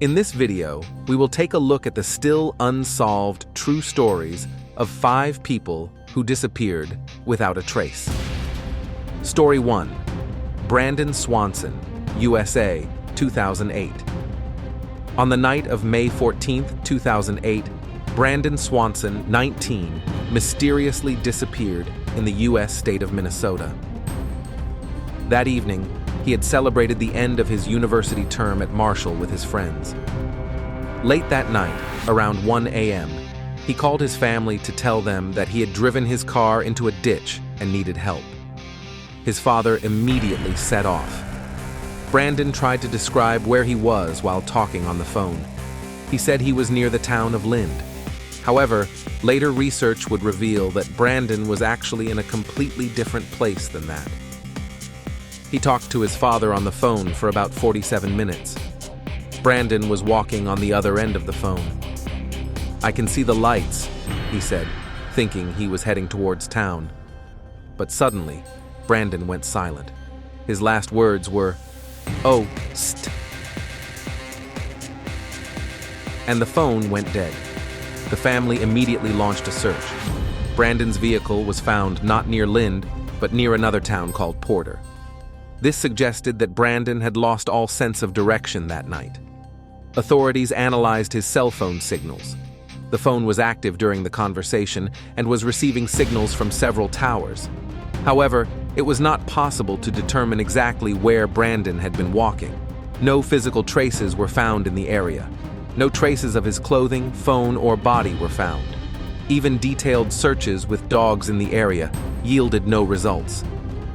In this video, we will take a look at the still unsolved true stories of 5 people who disappeared without a trace. Story 1. Brandon Swanson, USA, 2008. On the night of May 14, 2008, Brandon Swanson, 19, mysteriously disappeared in the U.S. state of Minnesota. That evening, he had celebrated the end of his university term at Marshall with his friends. Late that night, around 1 a.m., he called his family to tell them that he had driven his car into a ditch and needed help. His father immediately set off. Brandon tried to describe where he was while talking on the phone. He said he was near the town of Lind. However, later research would reveal that Brandon was actually in a completely different place than that. He talked to his father on the phone for about 47 minutes. Brandon was walking on the other end of the phone. "I can see the lights," he said, thinking he was heading towards town. But suddenly, Brandon went silent. His last words were, "Oh, st." And the phone went dead. The family immediately launched a search. Brandon's vehicle was found not near Lind, but near another town called Porter. This suggested that Brandon had lost all sense of direction that night. Authorities analyzed his cell phone signals. The phone was active during the conversation and was receiving signals from several towers. However, it was not possible to determine exactly where Brandon had been walking. No physical traces were found in the area. No traces of his clothing, phone, or body were found. Even detailed searches with dogs in the area yielded no results.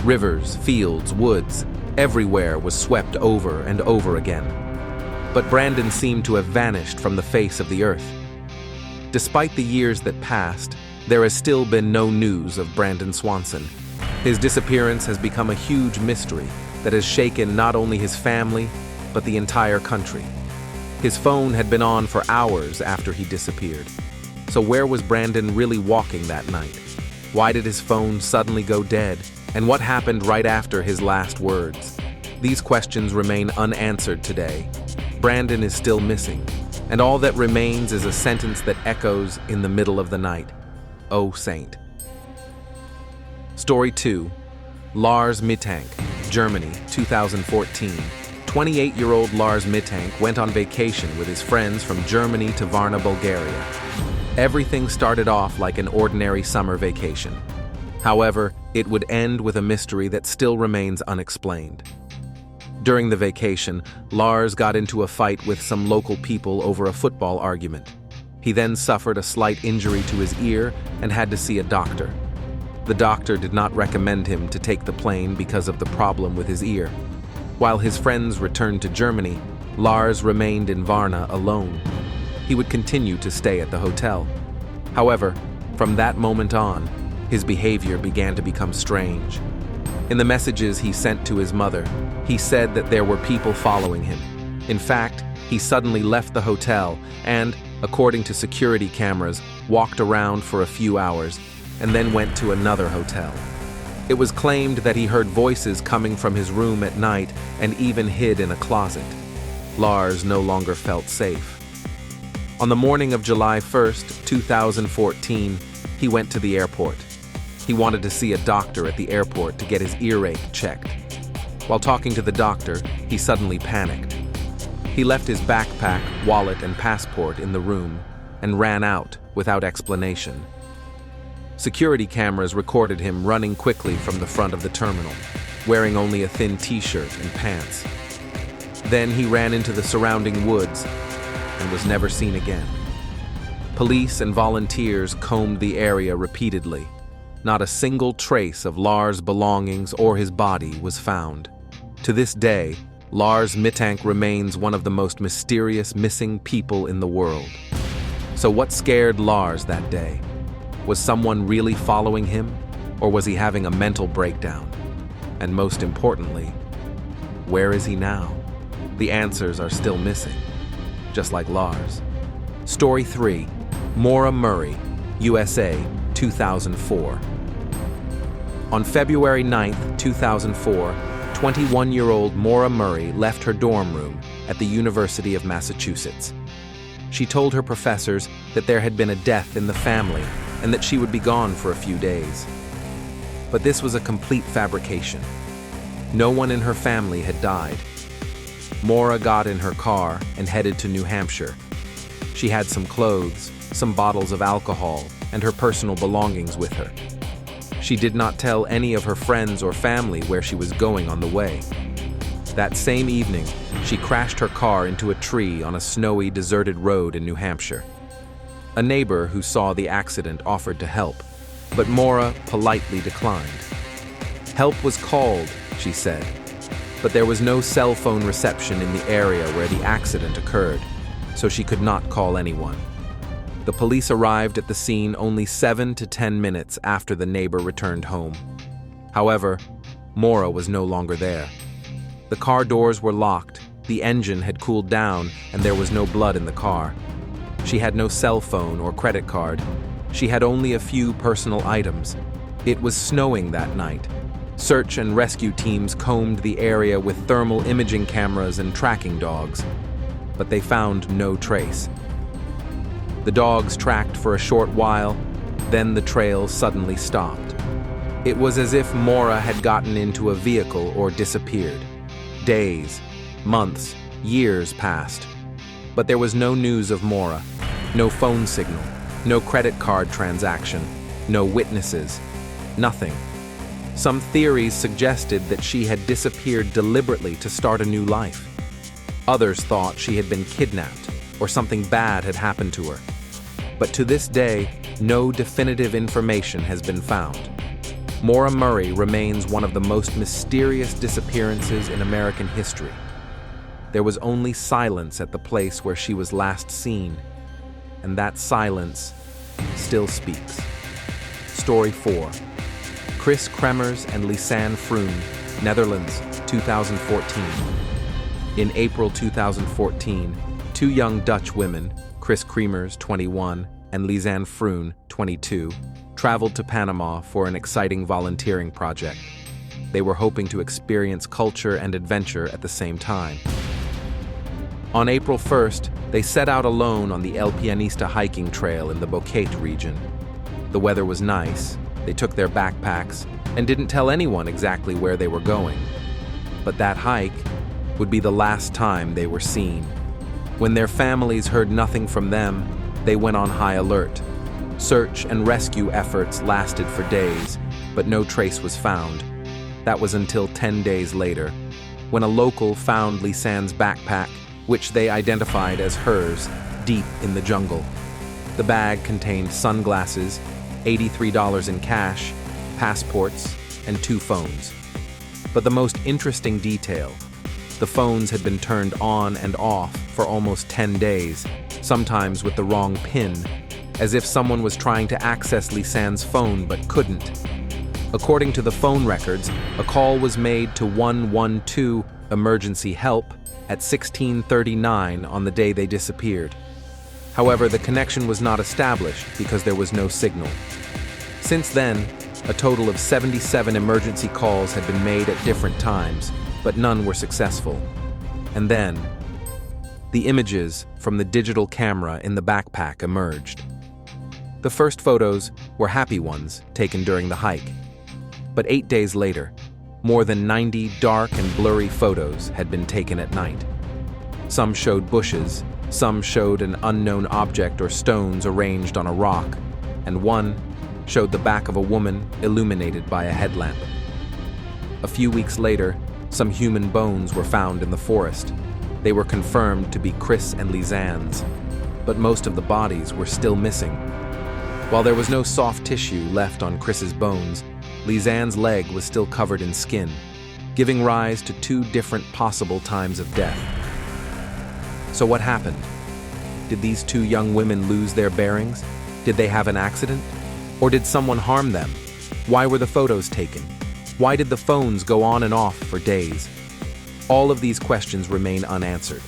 Rivers, fields, woods, everywhere was swept over and over again. But Brandon seemed to have vanished from the face of the earth. Despite the years that passed, there has still been no news of Brandon Swanson. His disappearance has become a huge mystery that has shaken not only his family, but the entire country. His phone had been on for hours after he disappeared. So where was Brandon really walking that night? Why did his phone suddenly go dead? And what happened right after his last words? These questions remain unanswered today. Brandon is still missing, and all that remains is a sentence that echoes in the middle of the night. "Oh, Saint." Story 2. Lars Mittank, Germany, 2014. 28-year-old Lars Mittank went on vacation with his friends from Germany to Varna, Bulgaria. Everything started off like an ordinary summer vacation. However, it would end with a mystery that still remains unexplained. During the vacation, Lars got into a fight with some local people over a football argument. He then suffered a slight injury to his ear and had to see a doctor. The doctor did not recommend him to take the plane because of the problem with his ear. While his friends returned to Germany, Lars remained in Varna alone. He would continue to stay at the hotel. However, from that moment on, his behavior began to become strange. In the messages he sent to his mother, he said that there were people following him. In fact, he suddenly left the hotel and, according to security cameras, walked around for a few hours and then went to another hotel. It was claimed that he heard voices coming from his room at night and even hid in a closet. Lars no longer felt safe. On the morning of July 1st, 2014, he went to the airport. He wanted to see a doctor at the airport to get his earache checked. While talking to the doctor, he suddenly panicked. He left his backpack, wallet, and passport in the room and ran out without explanation. Security cameras recorded him running quickly from the front of the terminal, wearing only a thin t-shirt and pants. Then he ran into the surrounding woods and was never seen again. Police and volunteers combed the area repeatedly. Not a single trace of Lars' belongings or his body was found. To this day, Lars Mittank remains one of the most mysterious missing people in the world. So what scared Lars that day? Was someone really following him, or was he having a mental breakdown? And most importantly, where is he now? The answers are still missing, just like Lars. Story 3. Maura Murray, USA, 2004. On February 9, 2004, 21-year-old Maura Murray left her dorm room at the University of Massachusetts. She told her professors that there had been a death in the family and that she would be gone for a few days. But this was a complete fabrication. No one in her family had died. Maura got in her car and headed to New Hampshire. She had some clothes, some bottles of alcohol, and her personal belongings with her. She did not tell any of her friends or family where she was going on the way. That same evening, she crashed her car into a tree on a snowy, deserted road in New Hampshire. A neighbor who saw the accident offered to help, but Maura politely declined. Help was called, she said, but there was no cell phone reception in the area where the accident occurred, so she could not call anyone. The police arrived at the scene only 7 to 10 minutes after the neighbor returned home. However, Maura was no longer there. The car doors were locked, the engine had cooled down, and there was no blood in the car. She had no cell phone or credit card. She had only a few personal items. It was snowing that night. Search and rescue teams combed the area with thermal imaging cameras and tracking dogs, but they found no trace. The dogs tracked for a short while, then the trail suddenly stopped. It was as if Maura had gotten into a vehicle or disappeared. Days, months, years passed, but there was no news of Maura, no phone signal, no credit card transaction, no witnesses, nothing. Some theories suggested that she had disappeared deliberately to start a new life. Others thought she had been kidnapped or something bad had happened to her. But to this day, no definitive information has been found. Maura Murray remains one of the most mysterious disappearances in American history. There was only silence at the place where she was last seen, and that silence still speaks. Story 4. Kris Kremers and Lisanne Froon, Netherlands, 2014. In April 2014, two young Dutch women, Kris Kremers, 21, and Lisanne Froon, 22, traveled to Panama for an exciting volunteering project. They were hoping to experience culture and adventure at the same time. On April 1st, they set out alone on the El Pianista hiking trail in the Boquete region. The weather was nice, they took their backpacks, and didn't tell anyone exactly where they were going. But that hike would be the last time they were seen. When their families heard nothing from them, they went on high alert. Search and rescue efforts lasted for days, but no trace was found. That was until 10 days later, when a local found Lisanne's backpack, which they identified as hers, deep in the jungle. The bag contained sunglasses, $83 in cash, passports, and 2 phones. But the most interesting detail, the phones had been turned on and off for almost 10 days, sometimes with the wrong PIN, as if someone was trying to access Lisanne's phone but couldn't. According to the phone records, a call was made to 112 emergency help at 16:39 on the day they disappeared. However, the connection was not established because there was no signal. Since then, a total of 77 emergency calls had been made at different times, but none were successful. And then, the images from the digital camera in the backpack emerged. The first photos were happy ones taken during the hike. But 8 days later, more than 90 dark and blurry photos had been taken at night. Some showed bushes, some showed an unknown object or stones arranged on a rock, and one showed the back of a woman illuminated by a headlamp. A few weeks later, some human bones were found in the forest. They were confirmed to be Kris and Lisanne's, but most of the bodies were still missing. While there was no soft tissue left on Kris's bones, Lisanne's leg was still covered in skin, giving rise to 2 different possible times of death. So what happened? Did these 2 young women lose their bearings? Did they have an accident? Or did someone harm them? Why were the photos taken? Why did the phones go on and off for days? All of these questions remain unanswered,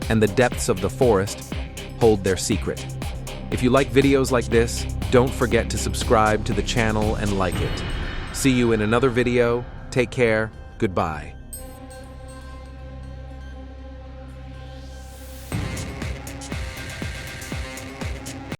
and the depths of the forest hold their secret. If you like videos like this, don't forget to subscribe to the channel and like it. See you in another video. Take care. Goodbye.